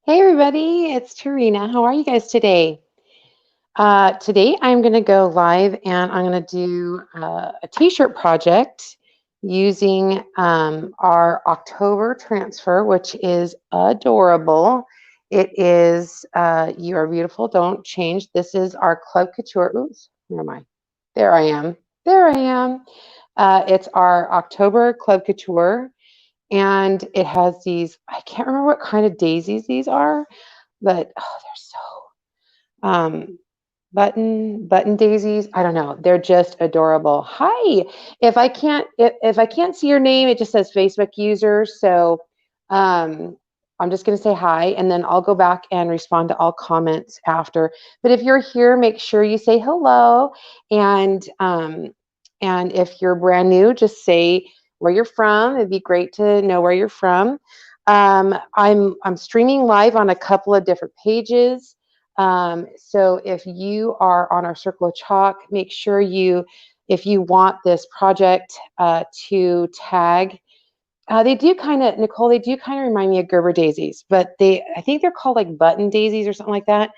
Hey everybody, it's Tarina. How are you guys today? Today I'm going to go live and I'm going to do a t-shirt project using our October transfer, which is adorable. It is You Are Beautiful, Don't Change. This is our Club Couture. Oops, where am I? There I am. There I am. It's our October Club Couture. And it has these, I can't remember what kind of daisies these are, but oh, they're so button daisies. I don't know. They're just adorable. Hi. If I can't see your name, it just says Facebook user. So um, I'm just going to say hi, and then I'll go back and respond to all comments after. But if you're here, make sure you say hello, and if you're brand new, just say where you're from. It'd be great to know where you're from. I'm streaming live on a couple of different pages. So if you are on our Circle of Chalk, make sure if you want this project to tag, they do kind of, Nicole, they do kind of remind me of Gerber daisies, but I think they're called like button daisies or something like that.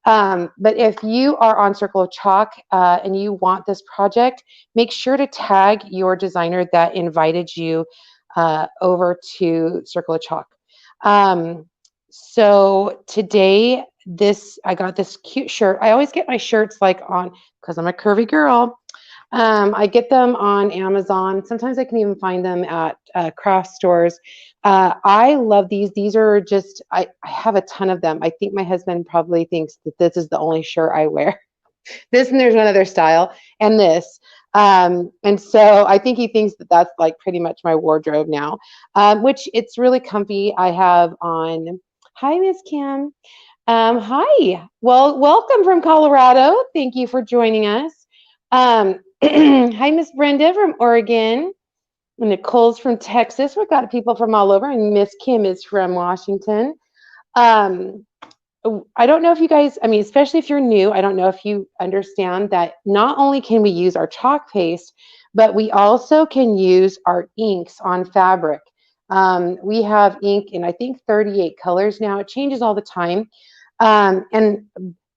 But if you are on Circle of Chalk and you want this project, make sure to tag your designer that invited you over to Circle of Chalk. So today, I got this cute shirt. I always get my shirts like on, because I'm a curvy girl. I get them on Amazon. Sometimes I can even find them at craft stores. I love these. These are just, I have a ton of them. I think my husband probably thinks that this is the only shirt I wear. This, and there's one other style, and this. And so I think he thinks that that's like pretty much my wardrobe now, which it's really comfy. I have on, hi, Miss Kim. Hi. Well, welcome from Colorado. Thank you for joining us. Hi, Miss Brenda from Oregon. Nicole's from Texas. We've got people from all over, and Miss Kim is from Washington. Um, I don't know if you guys, I mean, especially if you're new, I don't know if you understand that not only can we use our chalk paste, but we also can use our inks on fabric. We have ink in, I think, 38 colors now. It changes all the time. And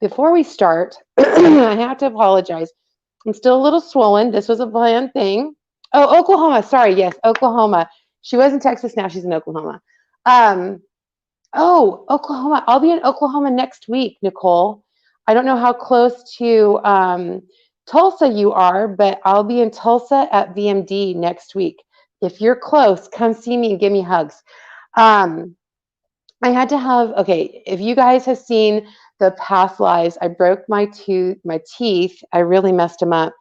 before we start, I have to apologize. I'm still a little swollen. This was a planned thing. Oh, Oklahoma. Sorry. Yes, Oklahoma. She was in Texas. Now she's in Oklahoma. Um, Oh, Oklahoma. I'll be in Oklahoma next week, Nicole. I don't know how close to Tulsa you are, but I'll be in Tulsa at VMD next week. If you're close, come see me and give me hugs. Um, I had to have, okay, if you guys have seen the past lives, I broke my teeth. I really messed them up.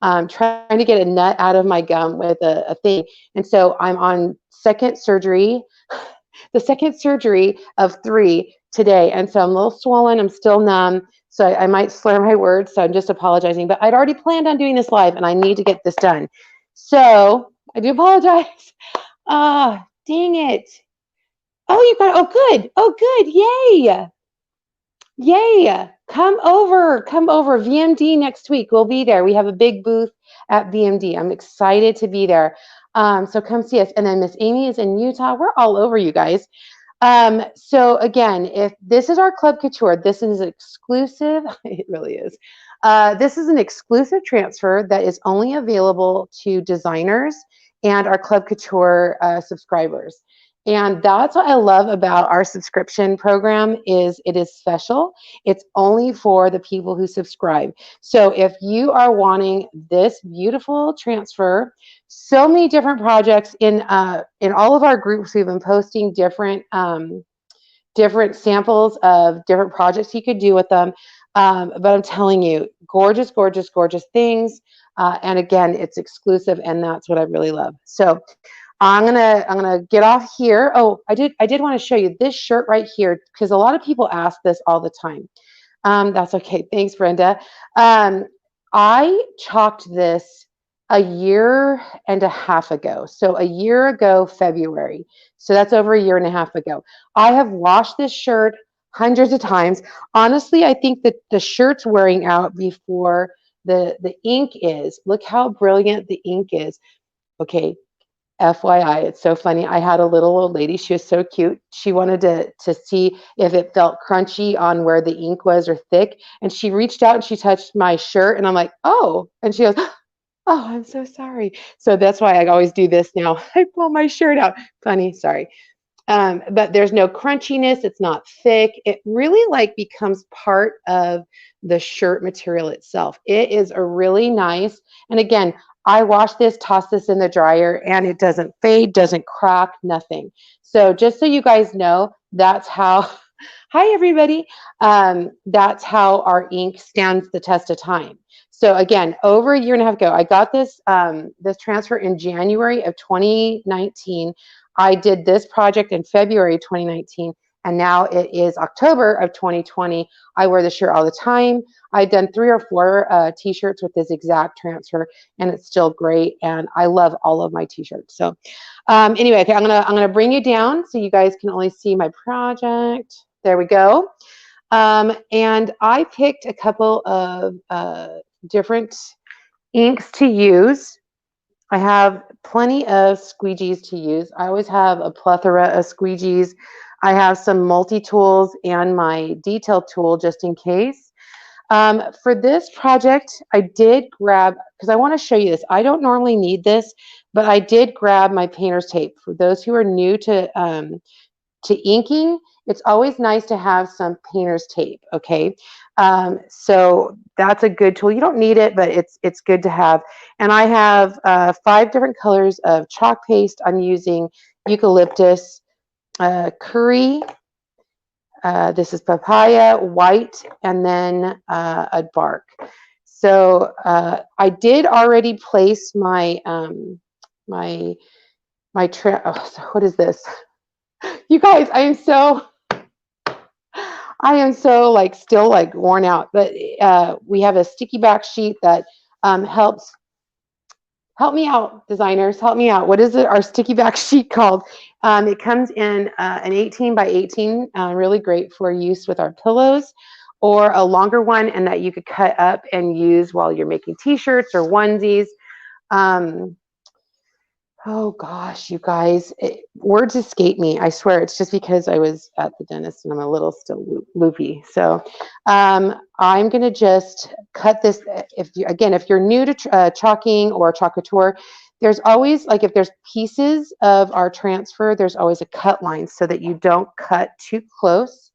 Trying to get a nut out of my gum with a thing. And so I'm on second surgery, the second surgery of 3 today. And so I'm a little swollen. I'm still numb. So I might slur my words. So I'm just apologizing. But I'd already planned on doing this live and I need to get this done. So I do apologize. Ah, dang it. Oh, you got, oh, good. Oh, good. Yay. Yay. Come over. VMD next week. We'll be there. We have a big booth at VMD. I'm excited to be there. So come see us. And then Miss Amy is in Utah. We're all over, you guys. So again, if this is our Club Couture, this is exclusive. It really is. This is an exclusive transfer that is only available to designers and our Club Couture subscribers. And that's what I love about our subscription program is it is special. It's only for the people who subscribe. So if you are wanting this beautiful transfer, so many different projects in all of our groups, we've been posting different samples of different projects you could do with them. But I'm telling you, gorgeous, gorgeous, gorgeous things. And again, it's exclusive, and that's what I really love. So I'm gonna get off here. Oh, I did want to show you this shirt right here because a lot of people ask this all the time. That's okay. Thanks, Brenda. Um, I chalked this a year and a half ago. So a year ago, February. So that's over a year and a half ago. I have washed this shirt hundreds of times. Honestly, I think that the shirt's wearing out before the ink is. Look how brilliant the ink is. Okay, FYI, it's so funny. I had a little old lady. She was so cute. She wanted to see if it felt crunchy on where the ink was or thick. And she reached out and she touched my shirt. And I'm like, oh. And she goes, oh, I'm so sorry. So that's why I always do this now. I pull my shirt out. Funny, sorry. But there's no crunchiness. It's not thick. It really like becomes part of the shirt material itself. It is a really nice, and again, I wash this, toss this in the dryer, and it doesn't fade, doesn't crack, nothing. So just so you guys know, that's how, hi everybody, that's how our ink stands the test of time. So again, over a year and a half ago, I got this, this transfer in January of 2019. I did this project in February 2019, and now it is October of 2020. I wear the shirt all the time. I've done 3 or 4 t-shirts with this exact transfer, and it's still great. And I love all of my t-shirts. So anyway, okay, I'm gonna bring you down so you guys can only see my project. There we go. And I picked a couple of different inks to use. I have plenty of squeegees to use. I always have a plethora of squeegees. I have some multi-tools and my detail tool just in case. For this project, I did grab, because I want to show you this. I don't normally need this, but I did grab my painter's tape. For those who are new to inking, it's always nice to have some painter's tape, okay? So that's a good tool. You don't need it, but it's good to have. And I have 5 different colors of chalk paste. I'm using eucalyptus, curry, this is papaya, white, and then a bark. So I did already place my, oh, what is this? You guys, I am so like still like worn out, but we have a sticky back sheet that help me out, designers, help me out. What is it? Our sticky back sheet called? It comes in an 18 by 18, really great for use with our pillows, or a longer one, and that you could cut up and use while you're making t-shirts or onesies. Oh gosh, you guys, words escape me. I swear it's just because I was at the dentist and I'm a little still loopy. So I'm going to just cut this. If you're new to chalking or chalk couture, there's always, like if there's pieces of our transfer, there's always a cut line so that you don't cut too close.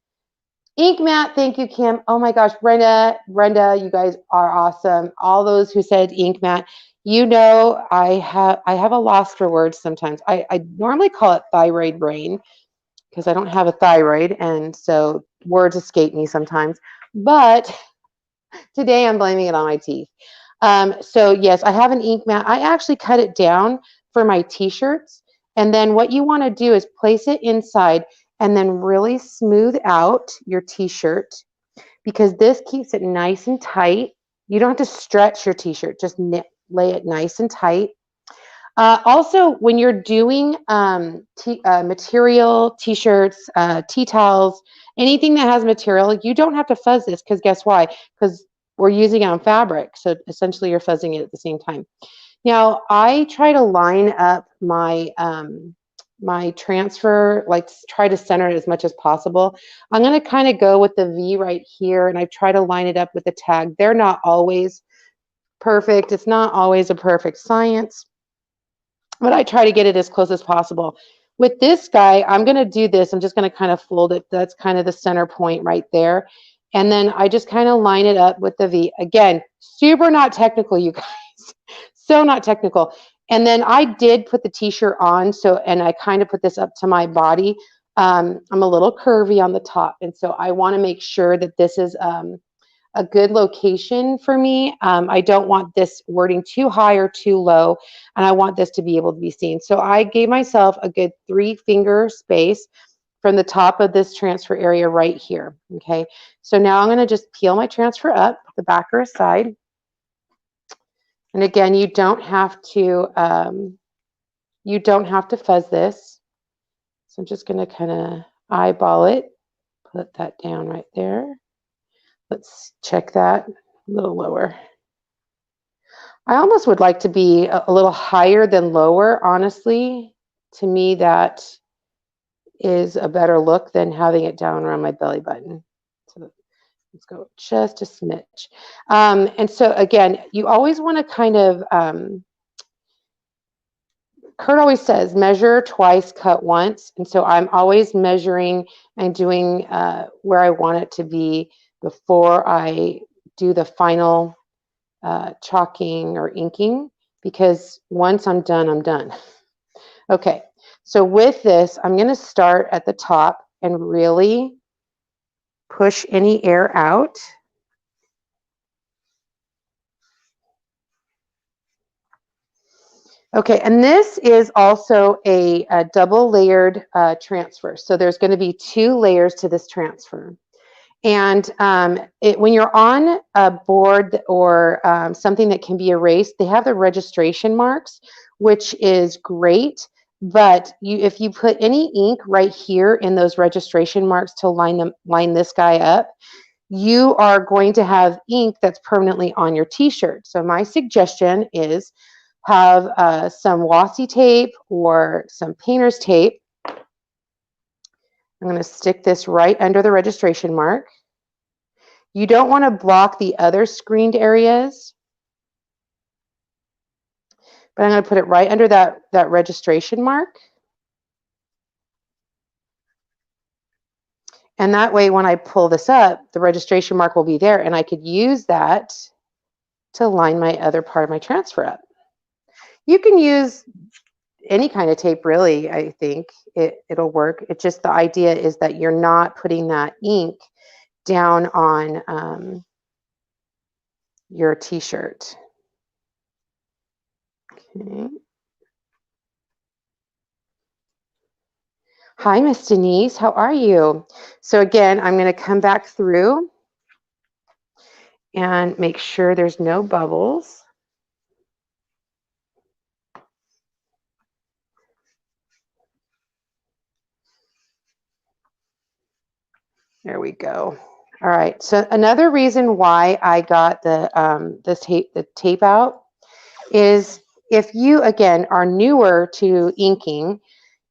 Ink mat, thank you, Kim. Oh my gosh, Brenda, you guys are awesome. All those who said ink mat. You know, I have a loss for words sometimes. I normally call it thyroid brain because I don't have a thyroid, and so words escape me sometimes. But today I'm blaming it on my teeth. So yes, I have an ink mat. I actually cut it down for my t-shirts, and then what you want to do is place it inside and then really smooth out your t-shirt, because this keeps it nice and tight. You don't have to stretch your t-shirt, just lay it nice and tight. Also, when you're doing material, t-shirts, tea towels, anything that has material, you don't have to fuzz this, because guess why? Because we're using it on fabric. So essentially you're fuzzing it at the same time. Now, I try to line up my my transfer, like try to center it as much as possible. I'm going to kind of go with the V right here, and I try to line it up with the tag. They're not always perfect. It's not always a perfect science, but I try to get it as close as possible. With this guy, I'm going to do this. I'm just going to kind of fold it. That's kind of the center point right there. And then I just kind of line it up with the V. Again, super not technical, you guys. So not technical. And then I did put the t-shirt on, and I kind of put this up to my body. I'm a little curvy on the top, and so I want to make sure that this is a good location for me. I don't want this wording too high or too low, and I want this to be able to be seen. So I gave myself a good 3-finger space from the top of this transfer area right here. Okay, so now I'm going to just peel my transfer up, the back or side. And again, you don't have to fuzz this. So I'm just going to kind of eyeball it, put that down right there. Let's check that a little lower. I almost would like to be a little higher than lower, honestly. To me, that is a better look than having it down around my belly button. So let's go just a smidge. And so again, you always want to kind of, Kurt always says, measure twice, cut once. And so I'm always measuring and doing where I want it to be before I do the final chalking or inking, because once I'm done, I'm done. Okay, so with this, I'm going to start at the top and really push any air out. Okay, and this is also a double layered transfer. So there's going to be 2 layers to this transfer. And when you're on a board or something that can be erased, they have the registration marks, which is great. But if you put any ink right here in those registration marks to line this guy up, you are going to have ink that's permanently on your t-shirt. So my suggestion is have some washi tape or some painter's tape. I'm going to stick this right under the registration mark. You don't want to block the other screened areas, but I'm going to put it right under that registration mark. And that way, when I pull this up, the registration mark will be there, and I could use that to line my other part of my transfer up. You can use any kind of tape, really. I think it'll work. It's just the idea is that you're not putting that ink down on your t-shirt. Okay. Hi, Miss Denise. How are you? So again, I'm going to come back through and make sure there's no bubbles. There we go. All right. So another reason why I got the tape out is if you again are newer to inking,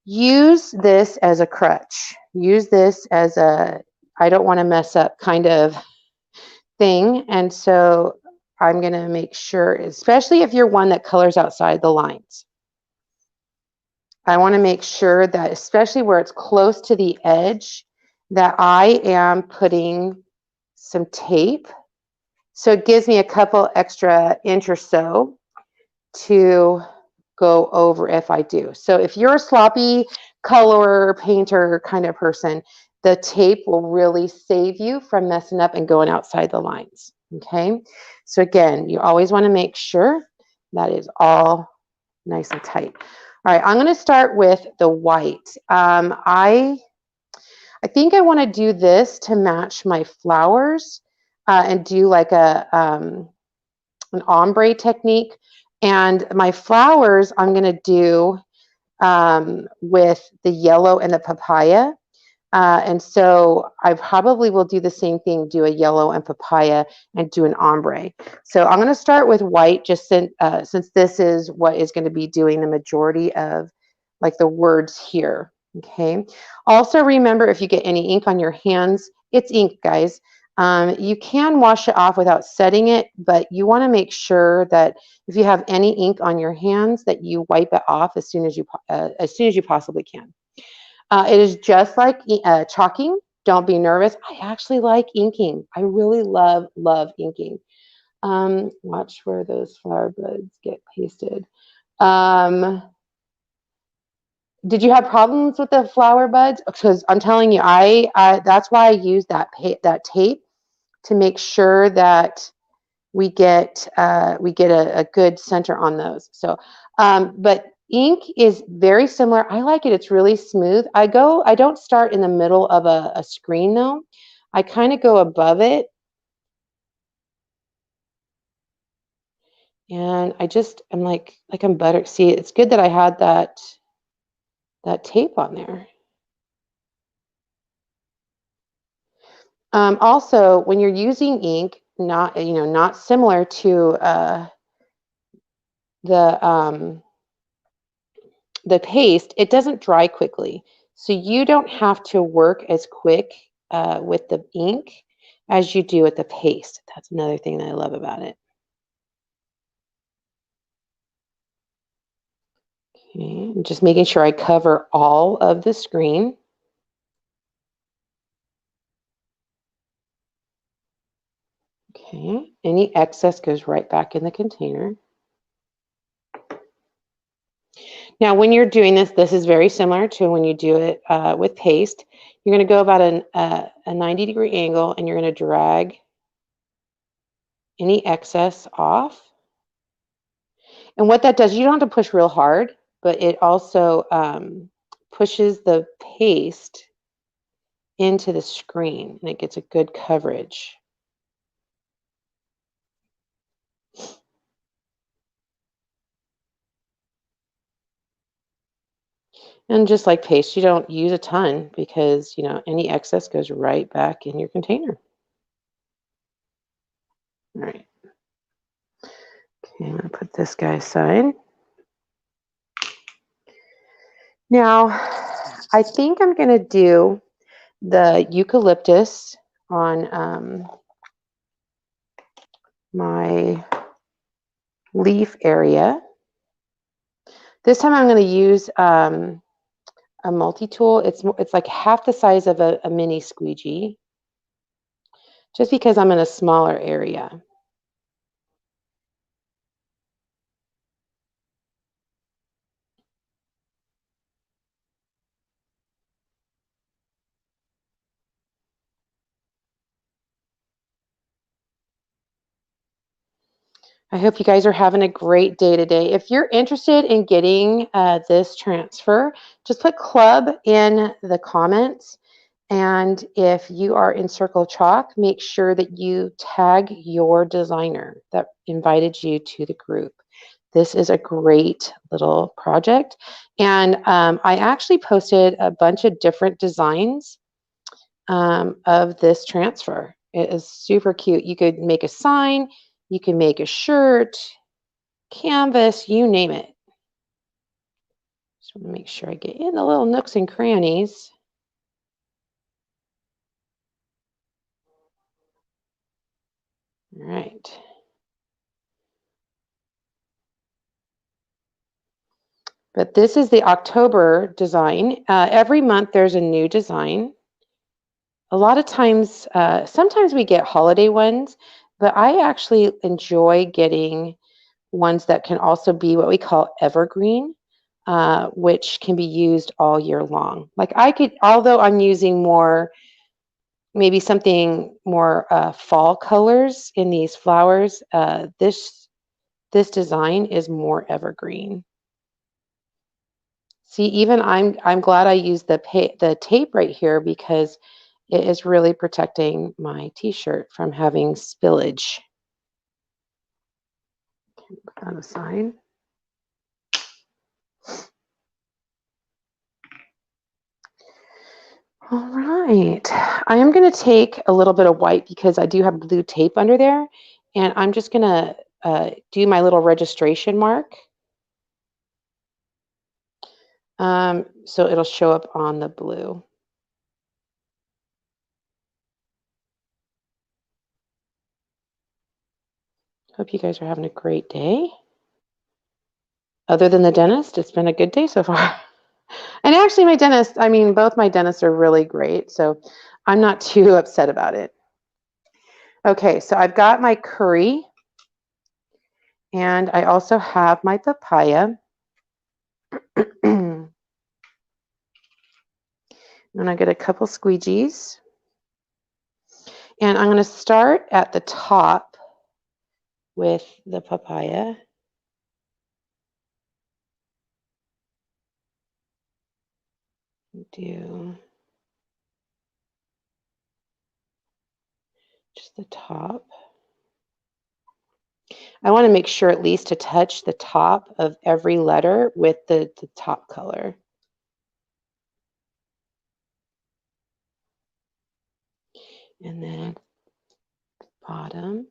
use this as a crutch. Use this as a I don't want to mess up kind of thing. And so I'm going to make sure, especially if you're one that colors outside the lines, I want to make sure that, especially where it's close to the edge, that I am putting some tape. So it gives me a couple extra inch or so to go over if I do. So if you're a sloppy colorer, painter kind of person, the tape will really save you from messing up and going outside the lines. Okay. So again, you always want to make sure that is all nice and tight. All right, I'm going to start with the white. I think I want to do this to match my flowers and do like an ombre technique. And my flowers I'm going to do with the yellow and the papaya. And so I probably will do the same thing, do a yellow and papaya and do an ombre. So I'm going to start with white just since this is what is going to be doing the majority of like the words here. Okay. Also remember, if you get any ink on your hands, it's ink, guys. You can wash it off without setting it, but you want to make sure that if you have any ink on your hands that you wipe it off as soon as you possibly can. It is just like chalking. Don't be nervous. I actually like inking. I really love inking. Watch where those flower buds get pasted. Did you have problems with the flower buds? Because I'm telling you, that's why I use that tape to make sure that we get a good center on those. So, but ink is very similar. I like it. It's really smooth. I don't start in the middle of a screen though. I kind of go above it. And I'm like I'm butter. See, it's good that I had that tape on there. Also, when you're using ink, not similar to the paste, it doesn't dry quickly. So you don't have to work as quick with the ink as you do with the paste. That's another thing that I love about it. Okay, I'm just making sure I cover all of the screen. Okay, any excess goes right back in the container. Now, when you're doing this, this is very similar to when you do it with paste. You're going to go about a 90-degree angle, and you're going to drag any excess off. And what that does, you don't have to push real hard, but it also pushes the paste into the screen, and it gets a good coverage. And just like paste, you don't use a ton because, you know, any excess goes right back in your container. All right. Okay, I'm going to put this guy aside. Now, I think I'm going to do the eucalyptus on my leaf area. This time I'm going to use a multi-tool. It's like half the size of a mini squeegee, just because I'm in a smaller area. I hope you guys are having a great day today. If you're interested in getting this transfer, just put club in the comments. And if you are in Circle Chalk, make sure that you tag your designer that invited you to the group. This is a great little project. And I actually posted a bunch of different designs of this transfer. It is super cute. You could make a sign, you can make a shirt, canvas, you name it. Just want to make sure I get in the little nooks and crannies. All right. But this is the October design. Every month there's a new design. A lot of times, sometimes we get holiday ones, but I actually enjoy getting ones that can also be what we call evergreen, which can be used all year long. Like I could, although I'm using more, maybe something more fall colors in these flowers, this design is more evergreen. See, even I'm glad I used the tape right here because it is really protecting my t-shirt from having spillage. Put that aside. All right. I am going to take a little bit of white because I do have blue tape under there, and I'm just going to do my little registration mark. So it'll show up on the blue. Hope you guys are having a great day. Other than the dentist, it's been a good day so far. And actually, my dentist, I mean, both my dentists are really great, so I'm not too upset about it. Okay, so I've got my curry, and I also have my papaya. And I get a couple squeegees. And I'm going to start at the top with the papaya. Do just the top. I want to make sure at least to touch the top of every letter with the top color. And then bottom.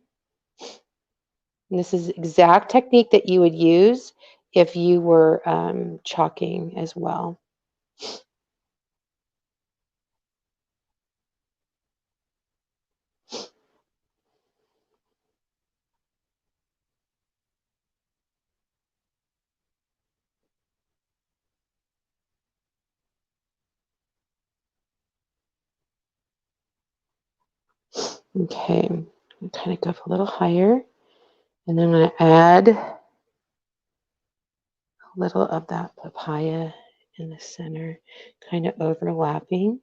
And this is the exact technique that you would use if you were chalking as well. Okay, I'm kind of go up a little higher, and then I'm going to add a little of that papaya in the center, kind of overlapping.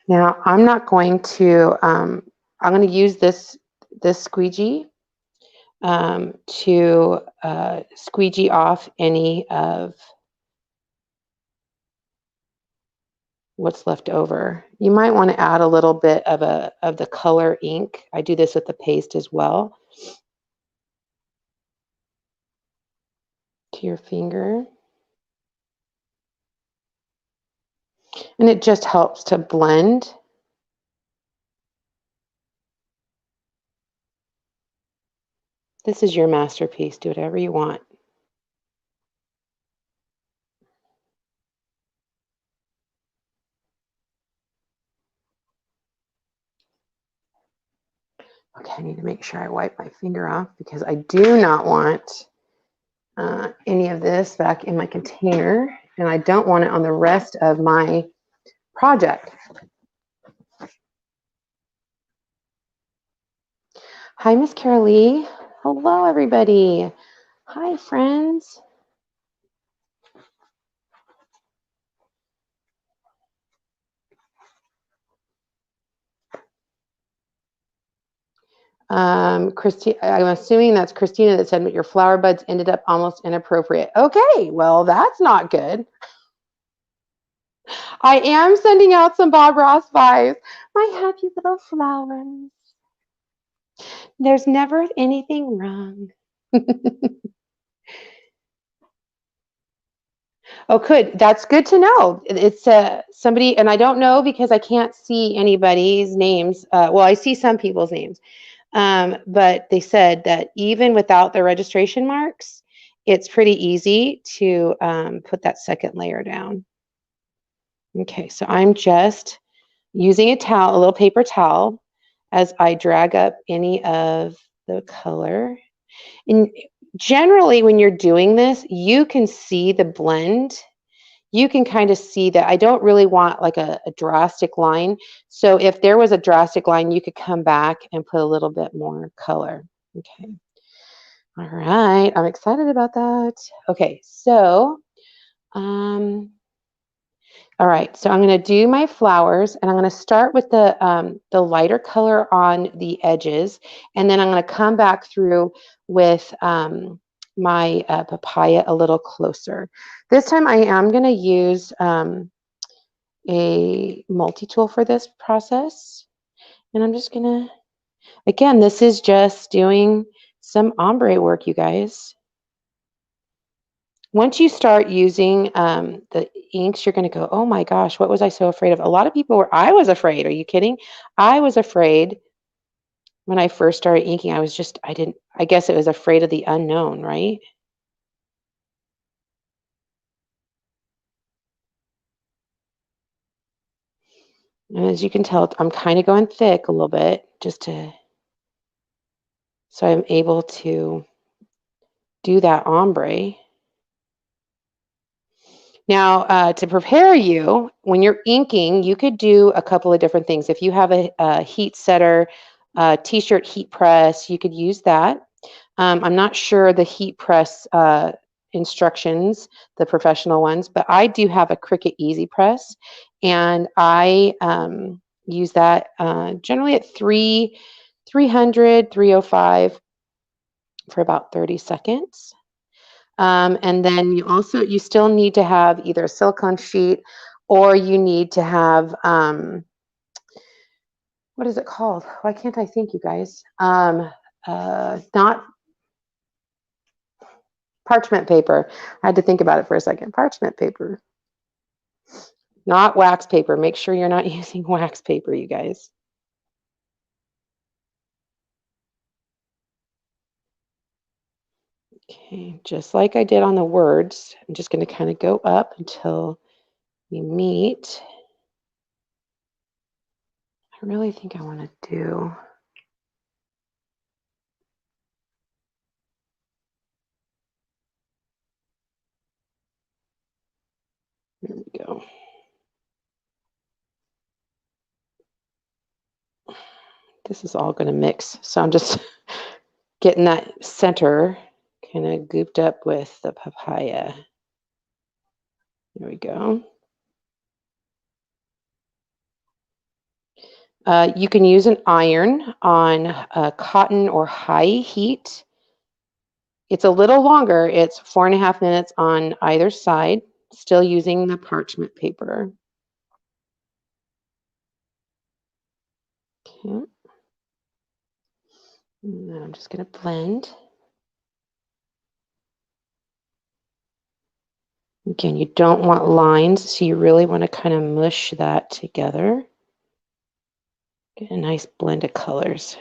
Now I'm not going to, I'm going to use this squeegee to squeegee off any of what's left over. You might want to add a little bit of the color ink. I do this with the paste as well to your finger. And it just helps to blend. This is your masterpiece. Do whatever you want. Okay, I need to make sure I wipe my finger off because I do not want any of this back in my container, and I don't want it on the rest of my project. Hi, Miss Carolee. Hello, everybody. Hi, friends. Christine, I'm assuming that's Christina that said, but your flower buds ended up almost inappropriate. Okay, well, that's not good. I am sending out some Bob Ross vibes. My happy little flowers. There's never anything wrong. Oh, good. That's good to know. It's somebody, and I don't know because I can't see anybody's names. Well, I see some people's names, but they said that even without the registration marks, it's pretty easy to put that second layer down. Okay, so I'm just using a towel, a little paper towel, as I drag up any of the color. And generally, when you're doing this, you can see the blend. You can kind of see that I don't really want like a drastic line. So if there was a drastic line, you could come back and put a little bit more color. Okay. All right. I'm excited about that. Okay. So, all right, so I'm going to do my flowers, and I'm going to start with the lighter color on the edges, and then I'm going to come back through with my papaya a little closer. This time I am going to use a multi-tool for this process, and I'm just going to, again, this is just doing some ombre work, you guys. Once you start using the inks, you're going to go, oh my gosh, what was I so afraid of? A lot of people were, I was afraid. Are you kidding? I was afraid when I first started inking. I guess it was afraid of the unknown, right? And as you can tell, I'm kind of going thick a little bit so I'm able to do that ombre. Now, to prepare you, when you're inking, you could do a couple of different things. If you have a heat setter, T-shirt heat press, you could use that. I'm not sure the heat press instructions, the professional ones, but I do have a Cricut Easy Press, and I use that generally at 300, 305 for about 30 seconds. And then you still need to have either a silicone sheet, or you need to have, what is it called? Why can't I think, you guys? Not parchment paper. I had to think about it for a second. Parchment paper, not wax paper. Make sure you're not using wax paper, you guys. Okay, just like I did on the words, I'm just going to kind of go up until we meet. I really think I want to do. There we go. This is all going to mix. So I'm just getting that center kind of gooped up with the papaya. There we go. You can use an iron on cotton or high heat. It's a little longer. It's 4.5 minutes on either side, still using the parchment paper. Okay. And then I'm just going to blend. Again, you don't want lines, so you really want to kind of mush that together. Get a nice blend of colors.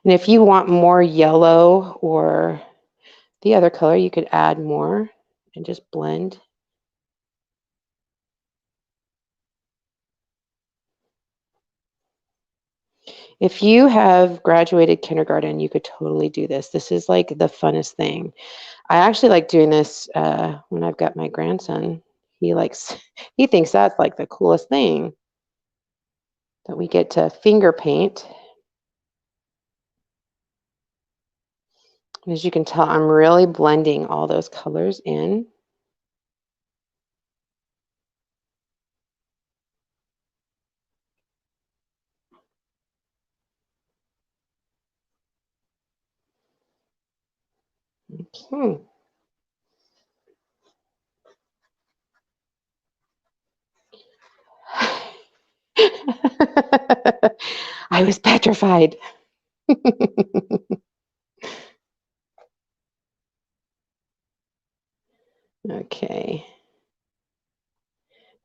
And if you want more yellow or the other color, you could add more and just blend. If you have graduated kindergarten, you could totally do this. This is like the funnest thing. I actually like doing this when I've got my grandson. He thinks that's like the coolest thing that we get to finger paint. As you can tell, I'm really blending all those colors in. Okay. I was petrified. Okay.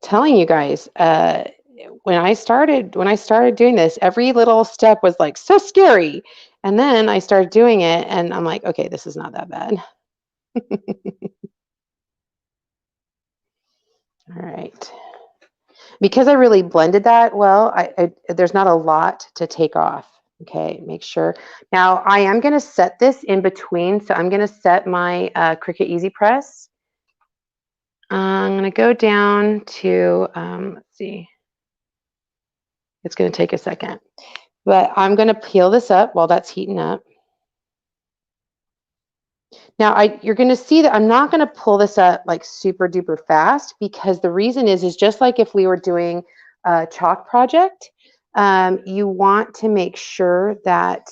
Telling you guys, when I started doing this, every little step was like so scary. And then I started doing it and I'm like, okay, this is not that bad. All right. Because I really blended that well, there's not a lot to take off. Okay, make sure. Now I am going to set this in between. So I'm going to set my Cricut Easy Press. I'm going to go down to, let's see, it's going to take a second. But I'm going to peel this up while that's heating up. Now, you're going to see that I'm not going to pull this up like super duper fast because the reason is just like if we were doing a chalk project, you want to make sure that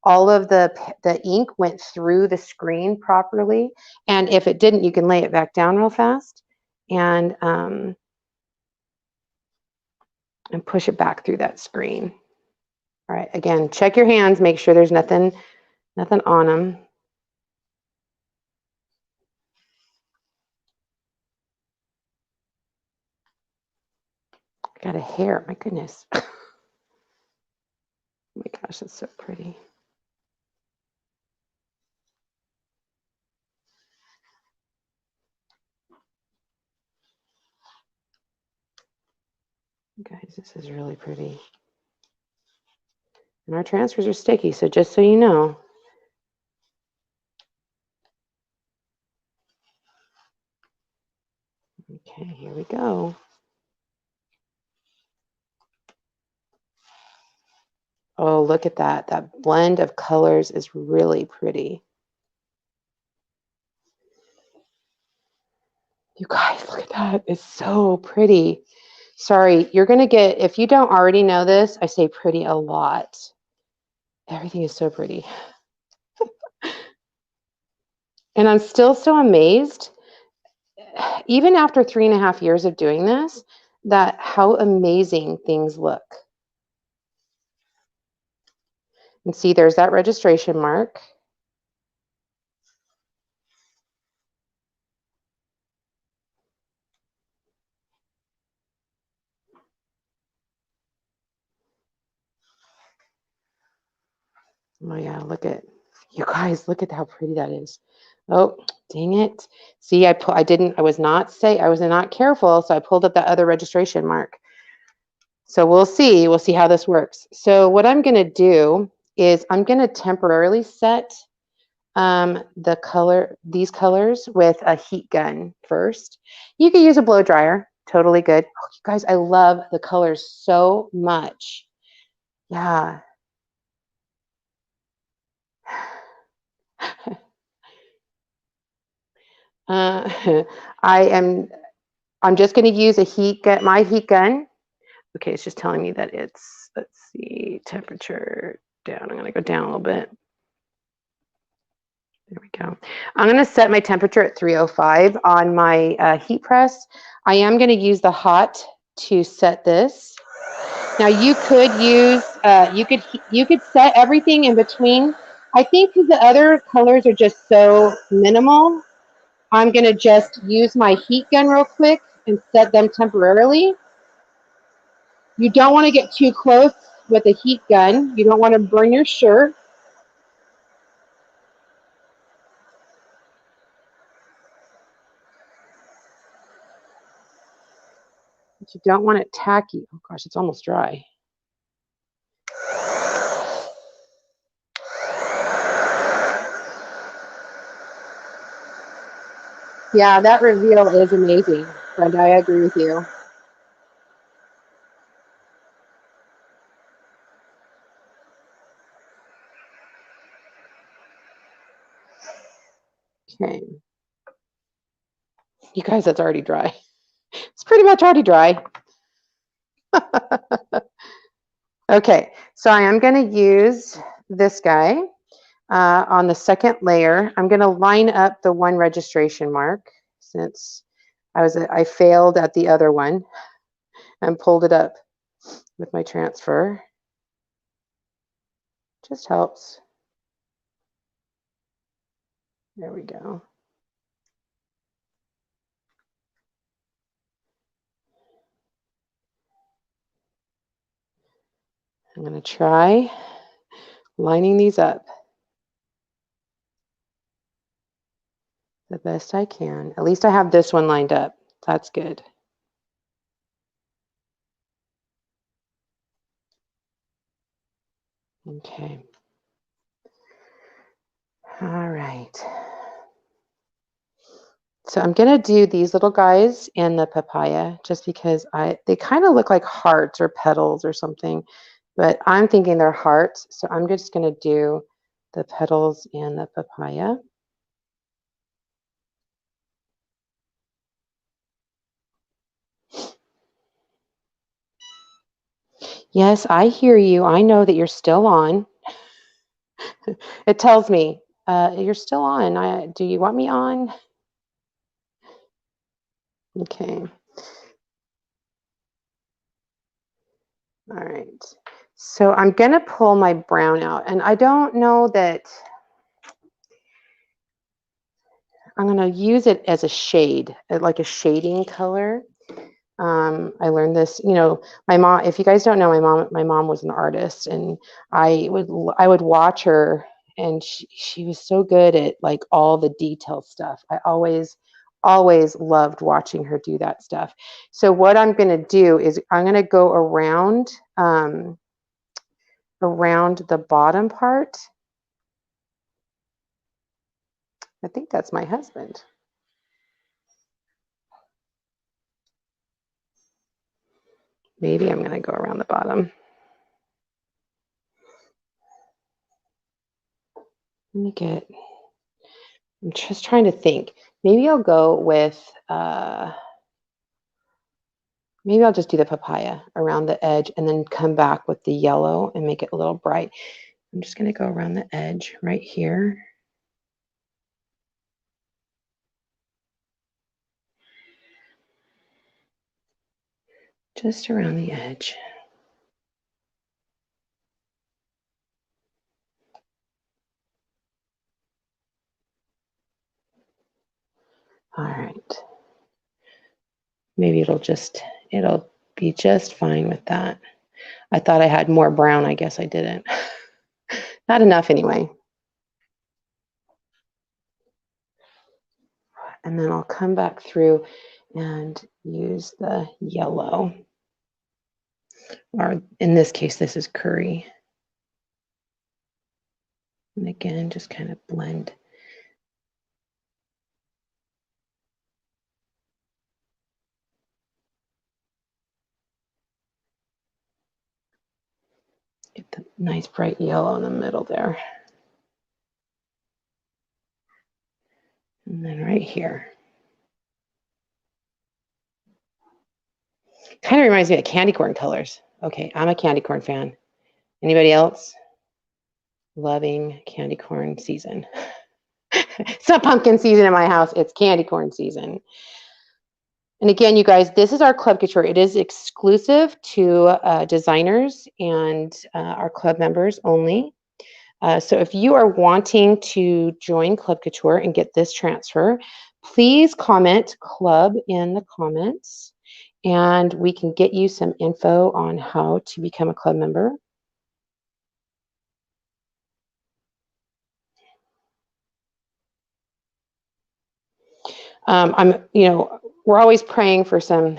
all of the ink went through the screen properly. And if it didn't, you can lay it back down real fast and push it back through that screen. All right, again, check your hands, make sure there's nothing on them. I got a hair, my goodness. Oh my gosh, that's so pretty. Guys, this is really pretty. And our transfers are sticky, so just so you know. Okay, here we go. Oh, look at that. That blend of colors is really pretty. You guys, look at that. It's so pretty. Sorry, you're going to get, if you don't already know this, I say pretty a lot. Everything is so pretty. And I'm still so amazed, even after 3.5 years of doing this, that how amazing things look. And see, there's that registration mark. Oh yeah, look at you guys. Look at how pretty that is. Oh, dang it. See, I was not careful, so I pulled up that other registration mark. So we'll see. We'll see how this works. So what I'm going to do is I'm going to temporarily set these colors with a heat gun first. You could use a blow dryer, totally good. Oh, you guys, I love the colors so much. Yeah. Uh, I am, I'm just going to use a heat gun, my heat gun. Okay, it's just telling me that it's, let's see, temperature down. I'm going to go down a little bit. There we go. I'm going to set my temperature at 305 on my heat press. I am going to use the hot to set this. Now you could use, you could set everything in between. I think because the other colors are just so minimal, I'm going to just use my heat gun real quick and set them temporarily. You don't want to get too close with a heat gun. You don't want to burn your shirt. But you don't want it tacky. Oh gosh, it's almost dry. Yeah, that reveal is amazing, Brenda. I agree with you. Okay. You guys, that's already dry. It's pretty much already dry. Okay, so I am going to use this guy on the second layer. I'm going to line up the one registration mark since I failed at the other one and pulled it up with my transfer. Just helps. There we go. I'm going to try lining these up the best I can. At least I have this one lined up. That's good. Okay. All right. So I'm gonna do these little guys in the papaya just because they kind of look like hearts or petals or something, but I'm thinking they're hearts. So I'm just gonna do the petals in the papaya. Yes, I hear you. I know that you're still on. It tells me you're still on. Do you want me on? Okay. All right. So I'm going to pull my brown out. And I don't know that I'm going to use it as a shade, like a shading color. I learned this, my mom, if you guys don't know, my mom was an artist, and I would watch her, and she was so good at like all the detail stuff. I always loved watching her do that stuff. So what I'm going to do is I'm going to go around the bottom part. I think that's my husband. Maybe I'm going to go around the bottom. I'm just trying to think. Maybe I'll go with, maybe I'll just do the papaya around the edge and then come back with the yellow and make it a little bright. I'm just going to go around the edge right here. Just around the edge. All right. Maybe it'll be just fine with that. I thought I had more brown. I guess I didn't. Not enough anyway. And then I'll come back through and use the yellow. Or in this case, this is curry. And again, just kind of blend. Get the nice bright yellow in the middle there. And then right here. Kind of reminds me of candy corn colors. Okay, I'm a candy corn fan. Anybody else? Loving candy corn season. It's not pumpkin season in my house. It's candy corn season. And again, you guys, this is our Club Couture. It is exclusive to designers and our club members only. So if you are wanting to join Club Couture and get this transfer, please comment club in the comments and we can get you some info on how to become a club member. We're always praying for some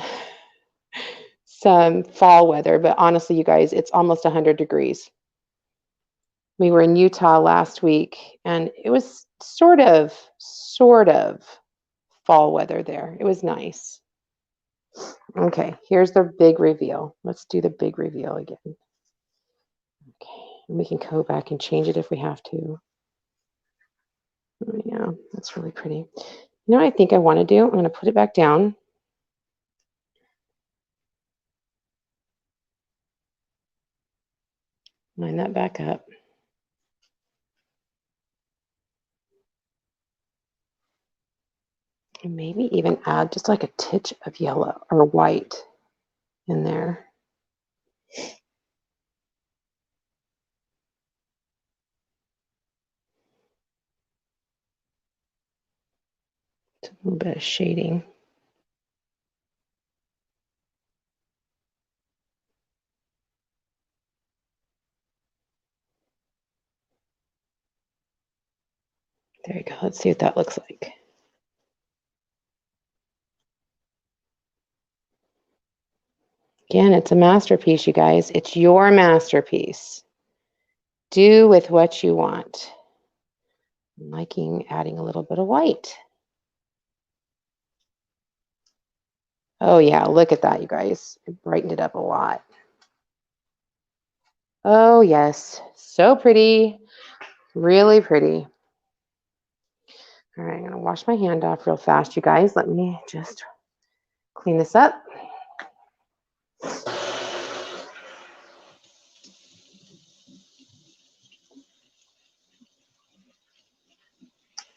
fall weather, but honestly, you guys, it's almost 100 degrees. We were in Utah last week and it was sort of fall weather there. It was nice. Okay, here's the big reveal. Let's do the big reveal again. Okay, and we can go back and change it if we have to. Oh, yeah, that's really pretty. You know what I think I want to do? I'm going to put it back down. Line that back up. And maybe even add just like a titch of yellow or white in there. A little bit of shading. There you go. Let's see what that looks like. Again, it's a masterpiece, you guys. It's your masterpiece. Do with what you want. I'm liking adding a little bit of white. Oh yeah, look at that, you guys. It brightened it up a lot. Oh yes, so pretty. Really pretty. All right, I'm gonna wash my hand off real fast, you guys. Let me just clean this up.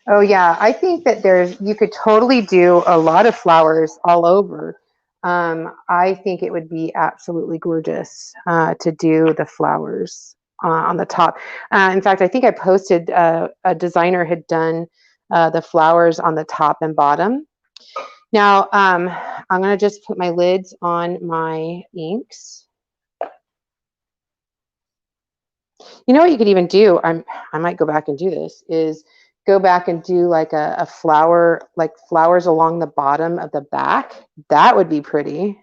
Oh yeah, I think that you could totally do a lot of flowers all over. I think it would be absolutely gorgeous to do the flowers on the top. In fact, I think I posted a designer had done the flowers on the top and bottom. Now, I'm going to just put my lids on my inks. You know what you could even do? I might go back and do this, is go back and do like a flower, like flowers along the bottom of the back. That would be pretty.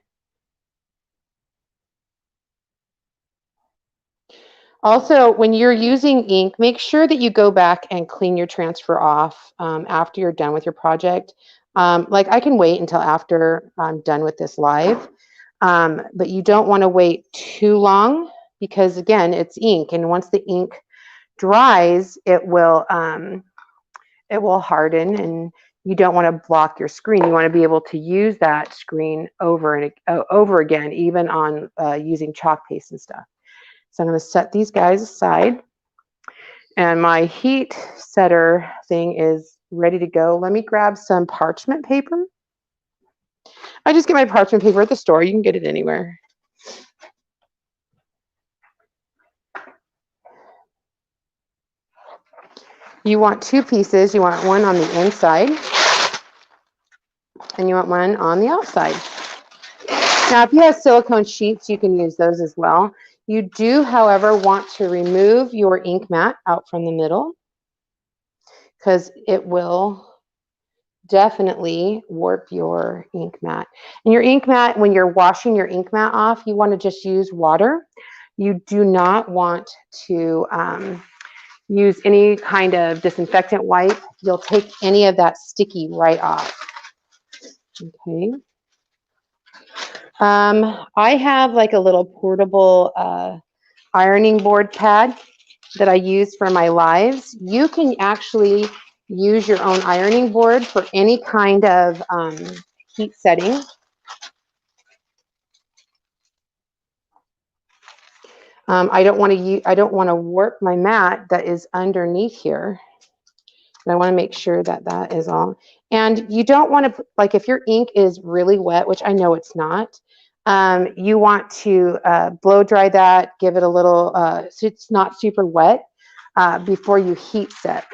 Also, when you're using ink, make sure that you go back and clean your transfer off after you're done with your project. Like I can wait until after I'm done with this live, but you don't want to wait too long because again, it's ink, and once the ink dries, it will harden, and you don't want to block your screen. You want to be able to use that screen over and over again, even on using chalk paste and stuff. So I'm going to set these guys aside, and my heat setter thing is ready to go. Let me grab some parchment paper. I just get my parchment paper at the store. You can get it anywhere. You want two pieces. You want one on the inside, and you want one on the outside. Now, if you have silicone sheets, you can use those as well. You do, however, want to remove your ink mat out from the middle because it will definitely warp your ink mat. And your ink mat, when you're washing your ink mat off, you want to just use water. You do not want to use any kind of disinfectant wipe. You'll take any of that sticky right off. Okay. I have like a little portable ironing board pad that I use for my lives. You can actually use your own ironing board for any kind of heat setting. I don't want to warp my mat that is underneath here. And I want to make sure that that is all. And you don't want to, like, if your ink is really wet, which I know it's not, you want to blow dry that, give it a little, so it's not super wet before you heat set.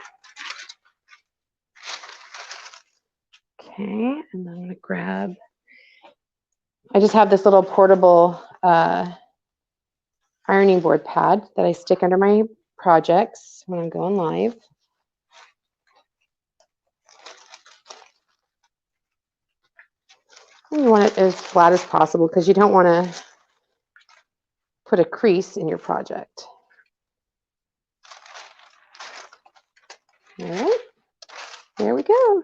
Okay, and then I'm going to grab, I just have this little portable ironing board pad that I stick under my projects when I'm going live. And you want it as flat as possible because you don't want to put a crease in your project. All right, there we go.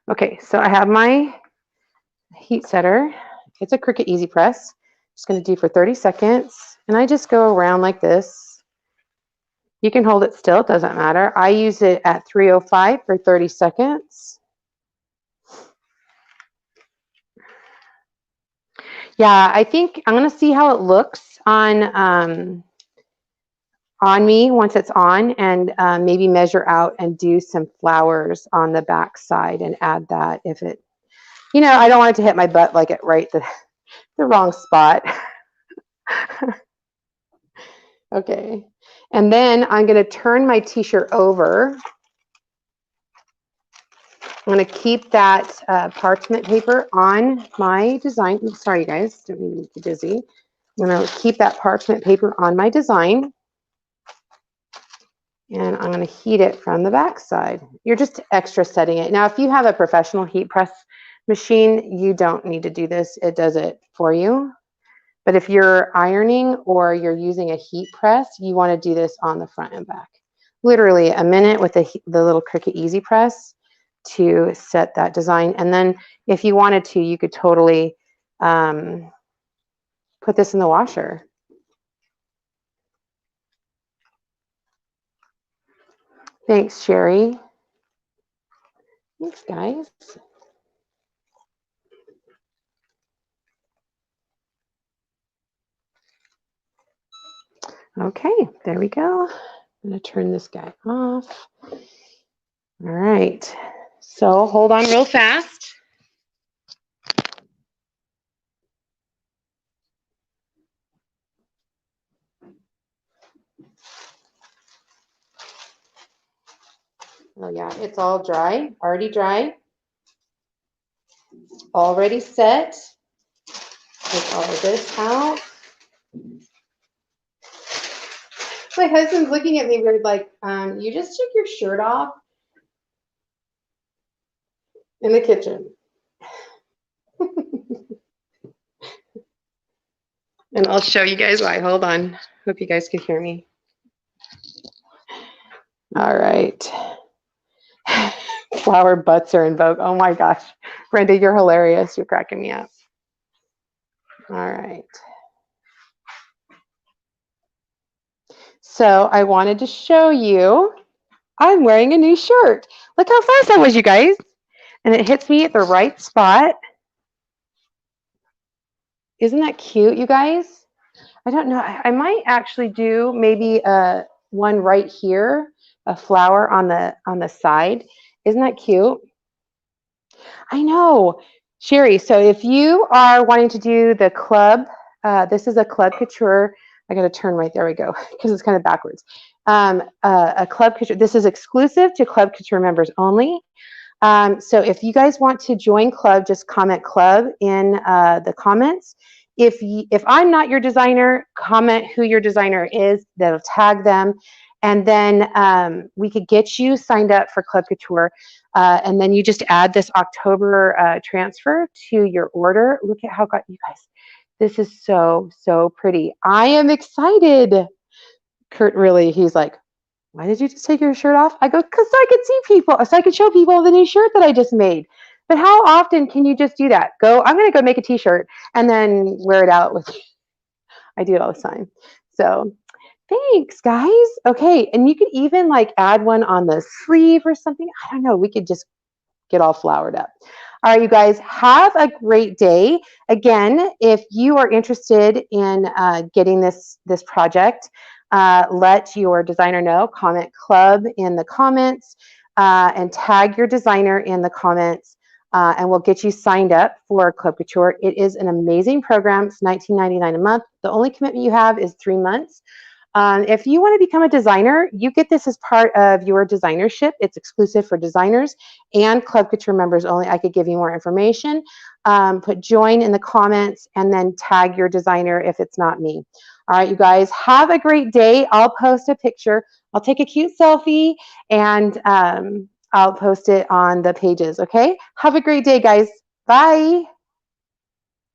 Okay, so I have my heat setter. It's a Cricut Easy Press. Just going to do for 30 seconds. And I just go around like this. You can hold it still, it doesn't matter. I use it at 305 for 30 seconds. Yeah, I think I'm going to see how it looks on me once it's on, and maybe measure out and do some flowers on the back side and add that if it, you know, I don't want it to hit my butt like it right the wrong spot. Okay, and then I'm going to turn my t-shirt over. I'm going to keep that parchment paper on my design. Oops, sorry, you guys, don't mean to make you dizzy. I'm going to keep that parchment paper on my design. And I'm going to heat it from the back side. You're just extra setting it. Now, if you have a professional heat press machine, you don't need to do this. It does it for you. But if you're ironing or you're using a heat press, you want to do this on the front and back. Literally a minute with the little Cricut Easy Press to set that design. And then if you wanted to, you could totally put this in the washer. Thanks, Sherry. Thanks, guys. Okay, there we go. I'm going to turn this guy off. All right, so hold on real fast. Oh yeah, it's all dry, already dry, already set. Take all of this out. My husband's looking at me weird, like, you just took your shirt off in the kitchen. And I'll show you guys why. Hold on. Hope you guys can hear me. All right. Flower butts are in vogue. Oh my gosh. Brenda, you're hilarious. You're cracking me up. All right. So I wanted to show you, I'm wearing a new shirt. Look how fast that was, you guys. And it hits me at the right spot. Isn't that cute, you guys? I don't know. I might actually do maybe one right here, a flower on the side. Isn't that cute? I know, Sherry. So if you are wanting to do the club, this is a Club Couture. I got to turn right there. We go because it's kind of backwards. A Club Couture. This is exclusive to Club Couture members only. So if you guys want to join Club, just comment Club in the comments, if I'm not your designer, comment who your designer is. That'll tag them, and then we could get you signed up for Club Couture. And then you just add this October transfer to your order. Look at how you guys. This is so pretty. I am excited. Kurt really, he's like, why did you just take your shirt off? I go, because so I could see people, so I could show people the new shirt that I just made. But how often can you just do that? I'm going to go make a t-shirt and then wear it out with you. I do it all the time. So thanks, guys. Okay, and you could even like add one on the sleeve or something. I don't know. We could just get all flowered up. All right, you guys, have a great day. Again, if you are interested in getting this project, let your designer know. Comment club in the comments and tag your designer in the comments, and we'll get you signed up for Club Couture. It is an amazing program. It's $19.99 a month. The only commitment you have is 3 months. If you want to become a designer, you get this as part of your designership. It's exclusive for designers and Club Couture members only. I could give you more information. Put join in the comments and then tag your designer if it's not me. All right, you guys, have a great day. I'll post a picture. I'll take a cute selfie and I'll post it on the pages, okay? Have a great day, guys. Bye.